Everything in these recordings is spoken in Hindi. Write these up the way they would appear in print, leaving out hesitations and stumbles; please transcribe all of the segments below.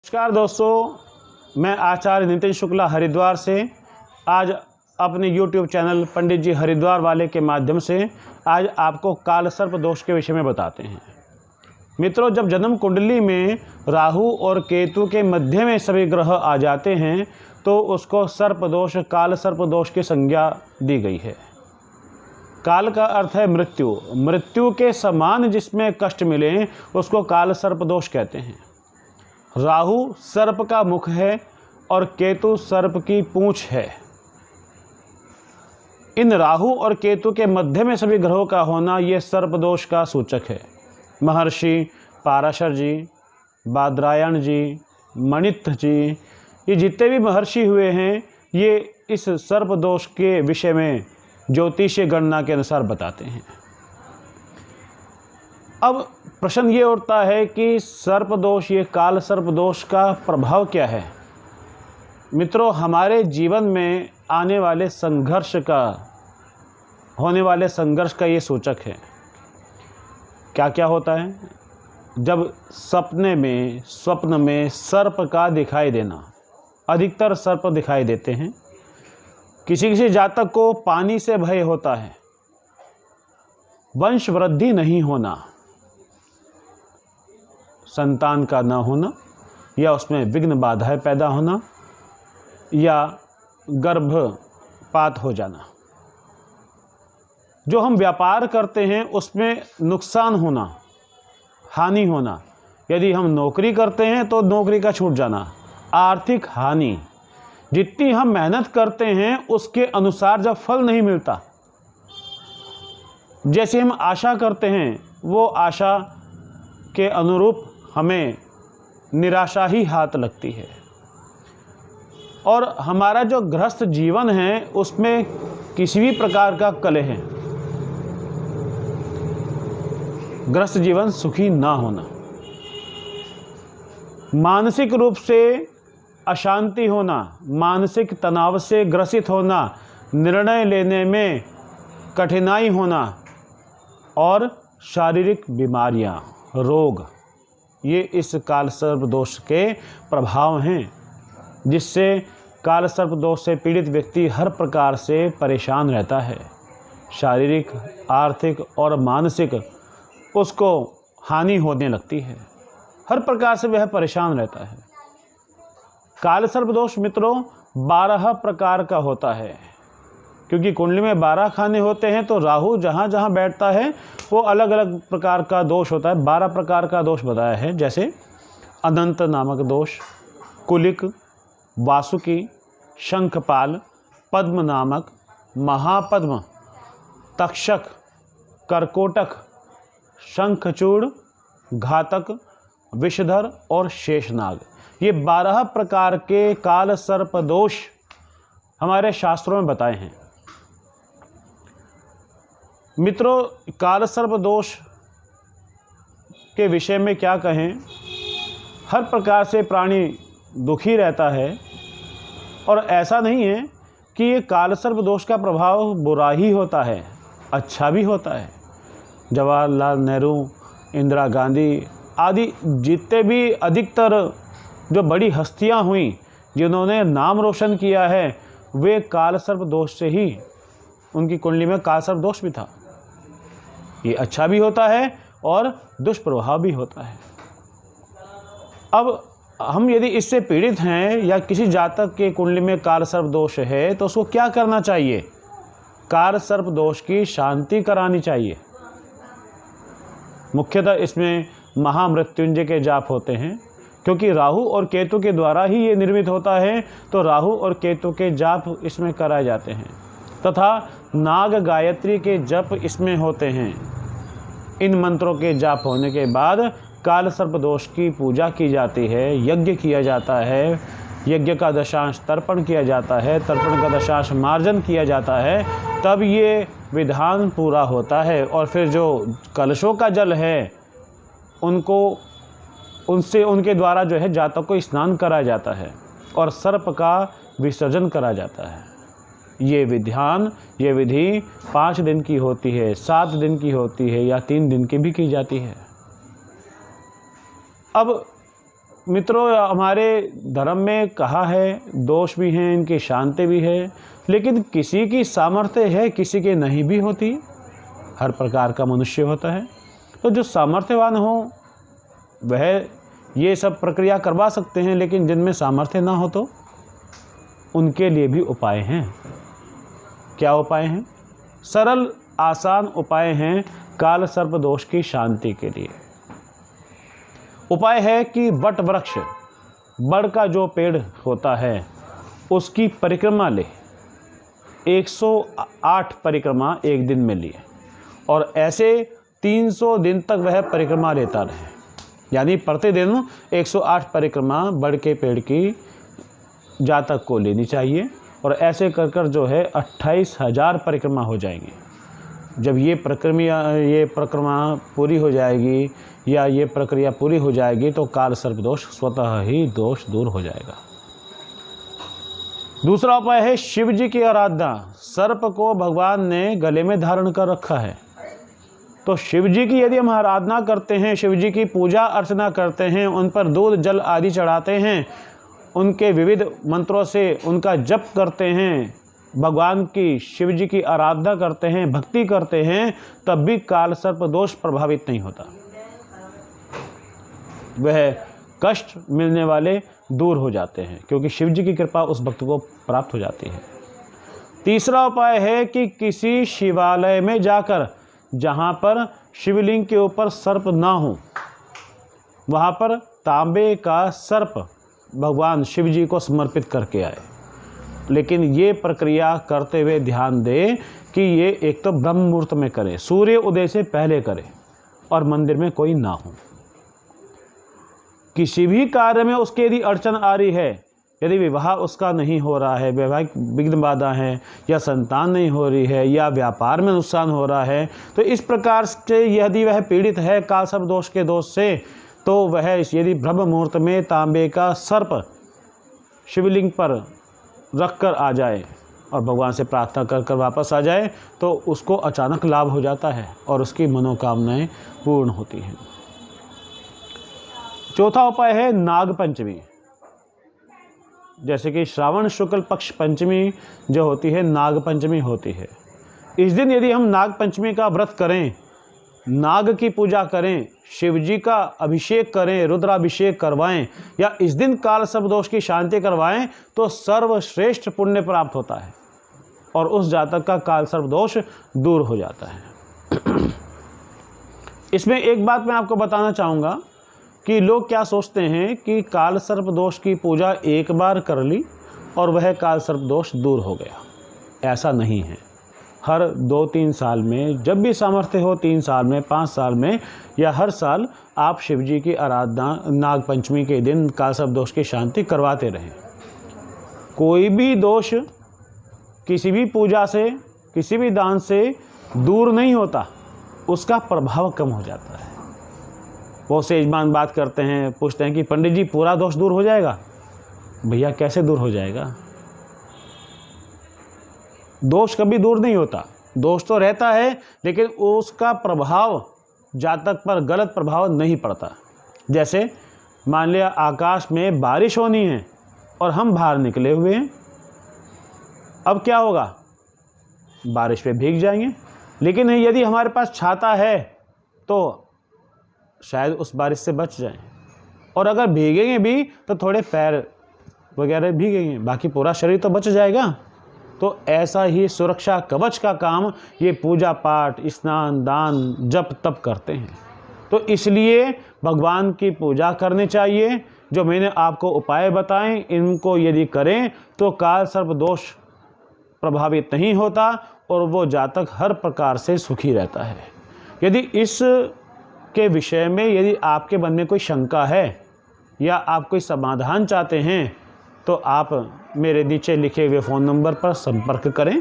नमस्कार दोस्तों, मैं आचार्य नितिन शुक्ला हरिद्वार से आज अपने YouTube चैनल पंडित जी हरिद्वार वाले के माध्यम से आज आपको काल सर्प दोष के विषय में बताते हैं। मित्रों, जब जन्म कुंडली में राहु और केतु के मध्य में सभी ग्रह आ जाते हैं तो उसको सर्प दोष, काल सर्प दोष की संज्ञा दी गई है। काल का अर्थ है मृत्यु। मृत्यु के समान जिसमें कष्ट मिले उसको काल सर्प दोष कहते हैं। राहु सर्प का मुख है और केतु सर्प की पूंछ है। इन राहु और केतु के मध्य में सभी ग्रहों का होना ये सर्प दोष का सूचक है। महर्षि पाराशर जी, बादरायण जी, मणित्थ जी, ये जितने भी महर्षि हुए हैं ये इस सर्प दोष के विषय में ज्योतिषीय गणना के अनुसार बताते हैं। अब प्रश्न ये उठता है कि सर्प दोष, ये काल सर्प दोष का प्रभाव क्या है। मित्रों, हमारे जीवन में होने वाले संघर्ष का ये सूचक है। क्या क्या होता है? जब स्वप्न में सर्प का दिखाई देना, अधिकतर सर्प दिखाई देते हैं। किसी किसी जातक को पानी से भय होता है, वंश वृद्धि नहीं होना, संतान का न होना या उसमें विघ्न बाधाएं पैदा होना या गर्भपात हो जाना। जो हम व्यापार करते हैं उसमें नुकसान होना, हानि होना। यदि हम नौकरी करते हैं तो नौकरी का छूट जाना, आर्थिक हानि। जितनी हम मेहनत करते हैं उसके अनुसार जब फल नहीं मिलता, जैसे हम आशा करते हैं वो आशा के अनुरूप हमें निराशा ही हाथ लगती है। और हमारा जो गृहस्थ जीवन है उसमें किसी भी प्रकार का कलह है, गृहस्थ जीवन सुखी ना होना, मानसिक रूप से अशांति होना, मानसिक तनाव से ग्रसित होना, निर्णय लेने में कठिनाई होना और शारीरिक बीमारियां, रोग, ये इस काल सर्प दोष के प्रभाव हैं, जिससे काल सर्प दोष से पीड़ित व्यक्ति हर प्रकार से परेशान रहता है। शारीरिक, आर्थिक और मानसिक उसको हानि होने लगती है, हर प्रकार से वह परेशान रहता है। काल सर्प दोष मित्रों 12 प्रकार का होता है, क्योंकि कुंडली में 12 खाने होते हैं तो राहु जहाँ जहाँ बैठता है वो अलग अलग प्रकार का दोष होता है। 12 प्रकार का दोष बताया है, जैसे अनंत नामक दोष, कुलिक, वासुकी, शंखपाल, पद्म नामक, महापद्म, तक्षक, कर्कोटक, शंखचूड़, घातक, विषधर और शेषनाग। ये 12 प्रकार के काल सर्प दोष हमारे शास्त्रों में बताए हैं। मित्रों, काल सर्प दोष के विषय में क्या कहें, हर प्रकार से प्राणी दुखी रहता है। और ऐसा नहीं है कि ये काल सर्प दोष का प्रभाव बुरा ही होता है, अच्छा भी होता है। जवाहरलाल नेहरू, इंदिरा गांधी आदि जितने भी अधिकतर जो बड़ी हस्तियां हुई जिन्होंने नाम रोशन किया है, वे काल सर्प दोष से ही, उनकी कुंडली में काल सर्प दोष भी था। ये अच्छा भी होता है और दुष्प्रभाव भी होता है। अब हम यदि इससे पीड़ित हैं या किसी जातक के कुंडली में काल सर्प दोष है तो उसको क्या करना चाहिए? काल सर्प दोष की शांति करानी चाहिए। मुख्यतः इसमें महामृत्युंजय के जाप होते हैं, क्योंकि राहु और केतु के द्वारा ही ये निर्मित होता है, तो राहु और केतु के जाप इसमें कराए जाते हैं तथा नाग गायत्री के जप इसमें होते हैं। इन मंत्रों के जाप होने के बाद काल सर्प दोष की पूजा की जाती है, यज्ञ किया जाता है, यज्ञ का दशांश तर्पण किया जाता है, तर्पण का दशांश मार्जन किया जाता है, तब ये विधान पूरा होता है। और फिर जो कलशों का जल है उनके द्वारा जो है जातक को स्नान कराया जाता है और सर्प का विसर्जन करा जाता है। ये विधि 5 दिन की होती है, 7 दिन की होती है या 3 दिन की भी की जाती है। अब मित्रों, हमारे धर्म में कहा है दोष भी हैं, इनकी शांति भी है, लेकिन किसी की सामर्थ्य है, किसी की नहीं भी होती। हर प्रकार का मनुष्य होता है। तो जो सामर्थ्यवान हो वह ये सब प्रक्रिया करवा सकते हैं, लेकिन जिनमें सामर्थ्य ना हो तो उनके लिए भी उपाय हैं। क्या उपाय हैं? सरल आसान उपाय हैं काल सर्प दोष की शांति के लिए। उपाय है कि वट वृक्ष, बड़ का जो पेड़ होता है उसकी परिक्रमा ले। 108 परिक्रमा एक दिन में लिए और ऐसे 300 दिन तक वह परिक्रमा लेता रहे। यानी प्रतिदिन 108 परिक्रमा बड़ के पेड़ की जातक को लेनी चाहिए और ऐसे कर कर जो है 28,000 परिक्रमा हो जाएंगी। जब ये परिक्रमा पूरी हो जाएगी या ये प्रक्रिया पूरी हो जाएगी तो काल सर्प दोष स्वतः ही दोष दूर हो जाएगा। दूसरा उपाय है शिव जी की आराधना। सर्प को भगवान ने गले में धारण कर रखा है, तो शिव जी की यदि हम आराधना करते हैं, शिव जी की पूजा अर्चना करते हैं, उन पर दूध जल आदि चढ़ाते हैं, उनके विविध मंत्रों से उनका जप करते हैं, भगवान की शिव जी की आराधना करते हैं, भक्ति करते हैं, तब भी काल सर्प दोष प्रभावित नहीं होता। वह कष्ट मिलने वाले दूर हो जाते हैं क्योंकि शिव जी की कृपा उस भक्त को प्राप्त हो जाती है। तीसरा उपाय है कि किसी शिवालय में जाकर, जहाँ पर शिवलिंग के ऊपर सर्प ना हो, वहाँ पर तांबे का सर्प भगवान शिव जी को समर्पित करके आए। लेकिन ये प्रक्रिया करते हुए ध्यान दें कि ये एक तो ब्रह्म मुहूर्त में करें, सूर्य उदय से पहले करें और मंदिर में कोई ना हो। किसी भी कार्य में उसके यदि अड़चन आ रही है, यदि विवाह उसका नहीं हो रहा है, वैवाहिक विघ्न बाधा है, या संतान नहीं हो रही है, या व्यापार में नुकसान हो रहा है, तो इस प्रकार से यदि वह पीड़ित है काल सर्प दोष के दोष से, तो वह यदि ब्रह्म मुहूर्त में तांबे का सर्प शिवलिंग पर रख कर आ जाए और भगवान से प्रार्थना कर कर वापस आ जाए तो उसको अचानक लाभ हो जाता है और उसकी मनोकामनाएं पूर्ण होती हैं। चौथा उपाय है नाग पंचमी। जैसे कि श्रावण शुक्ल पक्ष पंचमी जो होती है, नाग पंचमी होती है। इस दिन यदि हम नाग पंचमी का व्रत करें, नाग की पूजा करें, शिव जी का अभिषेक करें, रुद्राभिषेक करवाएं या इस दिन काल सर्प दोष की शांति करवाएं तो सर्वश्रेष्ठ पुण्य प्राप्त होता है और उस जातक का काल सर्प दोष दूर हो जाता है। इसमें एक बात मैं आपको बताना चाहूँगा कि लोग क्या सोचते हैं कि काल सर्प दोष की पूजा एक बार कर ली और वह काल सर्प दोष दूर हो गया। ऐसा नहीं है। हर 2-3 साल में, जब भी सामर्थ्य हो, 3 साल में, 5 साल में या हर साल आप शिव जी की आराधना नाग पंचमी के दिन काल सर्प दोष की शांति करवाते रहें। कोई भी दोष किसी भी पूजा से, किसी भी दान से दूर नहीं होता, उसका प्रभाव कम हो जाता है। बहुत से यजमान बात करते हैं, पूछते हैं कि पंडित जी पूरा दोष दूर हो जाएगा? भैया कैसे दूर हो जाएगा? दोष कभी दूर नहीं होता। दोष तो रहता है लेकिन उसका प्रभाव जातक पर गलत प्रभाव नहीं पड़ता। जैसे मान लिया आकाश में बारिश होनी है और हम बाहर निकले हुए हैं, अब क्या होगा? बारिश में भीग जाएंगे। लेकिन यदि हमारे पास छाता है तो शायद उस बारिश से बच जाएं, और अगर भीगेंगे भी तो थोड़े पैर वगैरह भीगेंगे, बाकी पूरा शरीर तो बच जाएगा। तो ऐसा ही सुरक्षा कवच का काम ये पूजा पाठ, स्नान, दान, जप तप करते हैं। तो इसलिए भगवान की पूजा करनी चाहिए। जो मैंने आपको उपाय बताएं, इनको यदि करें तो काल सर्प दोष प्रभावित नहीं होता और वो जातक हर प्रकार से सुखी रहता है। यदि इस के विषय में यदि आपके मन में कोई शंका है या आप कोई समाधान चाहते हैं तो आप मेरे नीचे लिखे हुए फ़ोन नंबर पर संपर्क करें।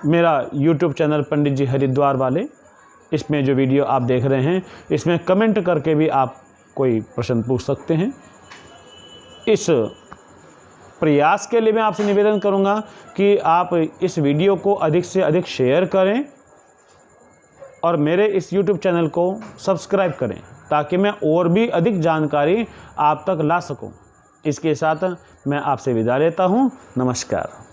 मेरा YouTube चैनल पंडित जी हरिद्वार वाले, इसमें जो वीडियो आप देख रहे हैं, इसमें कमेंट करके भी आप कोई प्रश्न पूछ सकते हैं। इस प्रयास के लिए मैं आपसे निवेदन करूंगा कि आप इस वीडियो को अधिक से अधिक शेयर करें और मेरे इस YouTube चैनल को सब्सक्राइब करें ताकि मैं और भी अधिक जानकारी आप तक ला सकूं। इसके साथ मैं आपसे विदा लेता हूं। नमस्कार।